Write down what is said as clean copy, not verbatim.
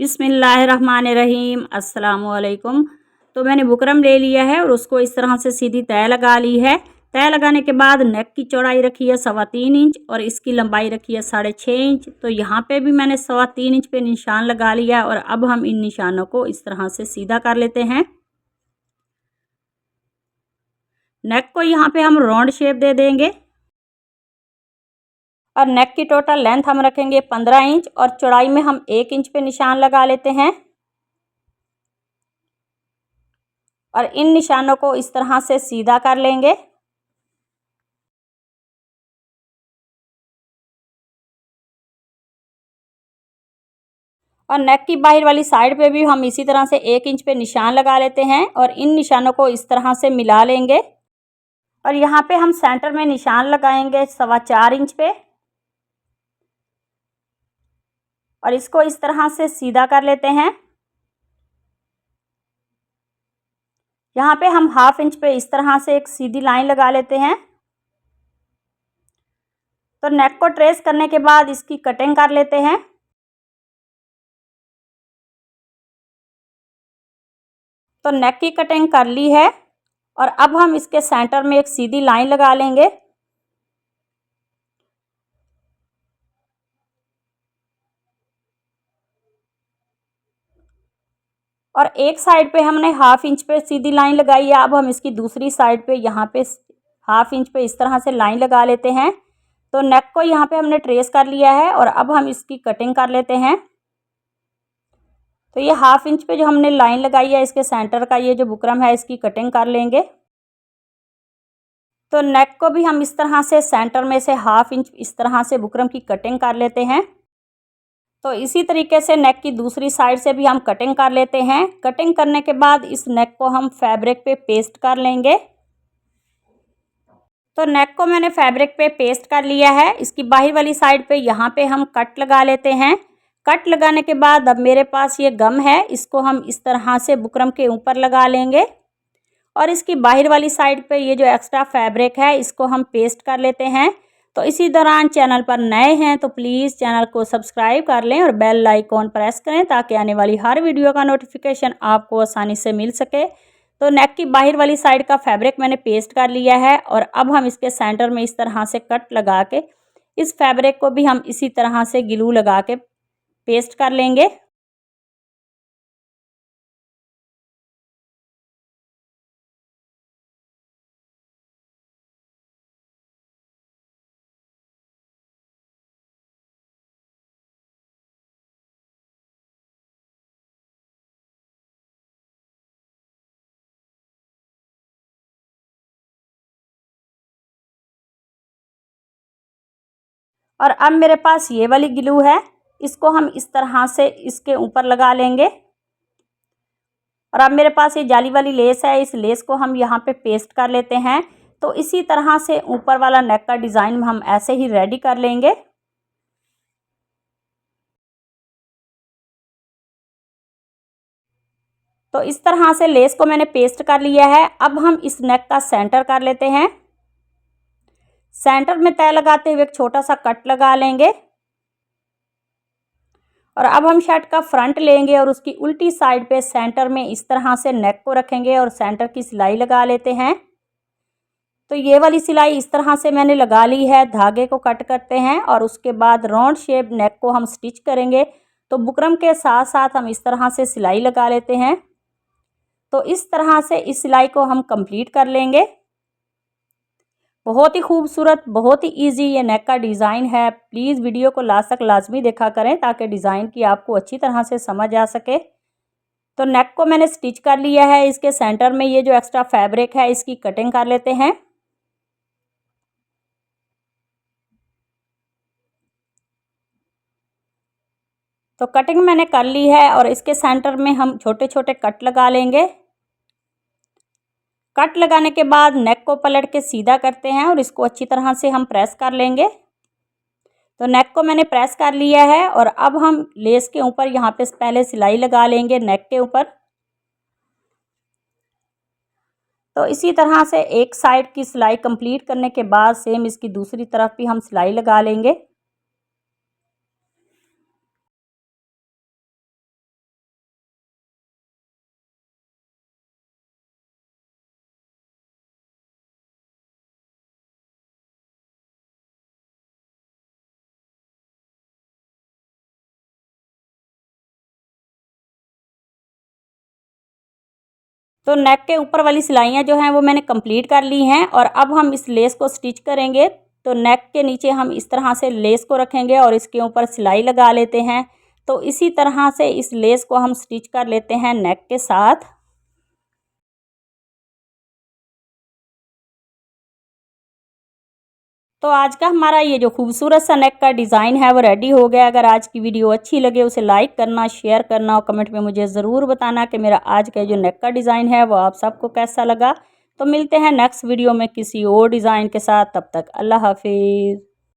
बिस्मिल्लाहिर्रहमानिर्रहीम अस्सलाम वालेकुम। तो मैंने बुकरम ले लिया है और उसको इस तरह से सीधी तय लगा ली है। तय लगाने के बाद नेक की चौड़ाई रखी है 3.25 इंच और इसकी लंबाई रखी है 6.5 इंच। तो यहाँ पे भी मैंने 3.25 इंच पे निशान लगा लिया है और अब हम इन निशानों को इस तरह से सीधा कर लेते हैं। नेक को यहाँ पे हम राउंड शेप दे देंगे और नेक की टोटल लेंथ हम रखेंगे 15 इंच और चौड़ाई में हम 1 इंच पे निशान लगा लेते हैं और इन निशानों को इस तरह से सीधा कर लेंगे। और नेक की बाहर वाली साइड पे भी हम इसी तरह से 1 इंच पे निशान लगा लेते हैं और इन निशानों को इस तरह से मिला लेंगे और यहाँ पे हम सेंटर में निशान लगाएंगे 4.25 इंच पे और इसको इस तरह से सीधा कर लेते हैं। यहाँ पे हम 1/2 इंच पे इस तरह से एक सीधी लाइन लगा लेते हैं। तो नेक को ट्रेस करने के बाद इसकी कटिंग कर लेते हैं। तो नेक की कटिंग कर ली है और अब हम इसके सेंटर में एक सीधी लाइन लगा लेंगे और एक साइड पे हमने 1/2 इंच पे सीधी लाइन लगाई है। अब हम इसकी दूसरी साइड पे यहाँ पे 1/2 इंच पे इस तरह से लाइन लगा लेते हैं। तो नेक को यहाँ पे हमने ट्रेस कर लिया है और अब हम इसकी कटिंग कर लेते हैं। तो ये 1/2 इंच पे जो हमने लाइन लगाई है इसके सेंटर का ये जो बुकरम है इसकी कटिंग कर लेंगे। तो नेक को भी हम इस तरह से सेंटर में से 1/2 इंच इस तरह से बुकरम की कटिंग कर लेते हैं। तो इसी तरीके से नेक की दूसरी साइड से भी हम कटिंग कर लेते हैं। कटिंग करने के बाद इस नेक को हम फैब्रिक पे पेस्ट कर लेंगे। तो नेक को मैंने फैब्रिक पे पेस्ट कर लिया है। इसकी बाहर वाली साइड पे यहाँ पे हम कट लगा लेते हैं। कट लगाने के बाद अब मेरे पास ये गम है, इसको हम इस तरह से बुकरम के ऊपर लगा लेंगे और इसकी बाहर वाली साइड पे ये जो एक्स्ट्रा फैब्रिक है इसको हम पेस्ट कर लेते हैं। तो इसी दौरान चैनल पर नए हैं तो प्लीज़ चैनल को सब्सक्राइब कर लें और बेल आइकॉन प्रेस करें ताकि आने वाली हर वीडियो का नोटिफिकेशन आपको आसानी से मिल सके। तो नेक की बाहर वाली साइड का फैब्रिक मैंने पेस्ट कर लिया है और अब हम इसके सेंटर में इस तरह से कट लगा के इस फैब्रिक को भी हम इसी तरह से ग्लू लगा के पेस्ट कर लेंगे। और अब मेरे पास ये वाली ग्लू है, इसको हम इस तरह से इसके ऊपर लगा लेंगे और अब मेरे पास ये जाली वाली लेस है, इस लेस को हम यहाँ पे पेस्ट कर लेते हैं। तो इसी तरह से ऊपर वाला नेक का डिज़ाइन हम ऐसे ही रेडी कर लेंगे। तो इस तरह से लेस को मैंने पेस्ट कर लिया है। अब हम इस नेक का सेंटर कर लेते हैं। सेंटर में तय लगाते हुए एक छोटा सा कट लगा लेंगे और अब हम शर्ट का फ्रंट लेंगे और उसकी उल्टी साइड पे सेंटर में इस तरह से नेक को रखेंगे और सेंटर की सिलाई लगा लेते हैं। तो ये वाली सिलाई इस तरह से मैंने लगा ली है। धागे को कट करते हैं और उसके बाद राउंड शेप नेक को हम स्टिच करेंगे। तो बुकरम के साथ साथ हम इस तरह से सिलाई लगा लेते हैं। तो इस तरह से इस सिलाई को हम कंप्लीट कर लेंगे। बहुत ही खूबसूरत, बहुत ही इजी ये नेक का डिज़ाइन है। प्लीज़ वीडियो को लास्ट तक लाजमी देखा करें ताकि डिज़ाइन की आपको अच्छी तरह से समझ आ सके। तो नेक को मैंने स्टिच कर लिया है। इसके सेंटर में ये जो एक्स्ट्रा फैब्रिक है इसकी कटिंग कर लेते हैं। तो कटिंग मैंने कर ली है और इसके सेंटर में हम छोटे छोटे कट लगा लेंगे। कट लगाने के बाद नेक को पलट के सीधा करते हैं और इसको अच्छी तरह से हम प्रेस कर लेंगे। तो नेक को मैंने प्रेस कर लिया है और अब हम लेस के ऊपर यहाँ पे पहले सिलाई लगा लेंगे नेक के ऊपर। तो इसी तरह से एक साइड की सिलाई कंप्लीट करने के बाद सेम इसकी दूसरी तरफ भी हम सिलाई लगा लेंगे। तो नेक के ऊपर वाली सिलाइयाँ जो हैं वो मैंने कंप्लीट कर ली हैं और अब हम इस लेस को स्टिच करेंगे। तो नेक के नीचे हम इस तरह से लेस को रखेंगे और इसके ऊपर सिलाई लगा लेते हैं। तो इसी तरह से इस लेस को हम स्टिच कर लेते हैं नेक के साथ। तो आज का हमारा ये जो खूबसूरत सा नेक का डिज़ाइन है वो रेडी हो गया। अगर आज की वीडियो अच्छी लगे उसे लाइक करना, शेयर करना और कमेंट में मुझे ज़रूर बताना कि मेरा आज का जो नेक का डिज़ाइन है वो आप सबको कैसा लगा। तो मिलते हैं नेक्स्ट वीडियो में किसी और डिज़ाइन के साथ। तब तक अल्लाह हाफिज़।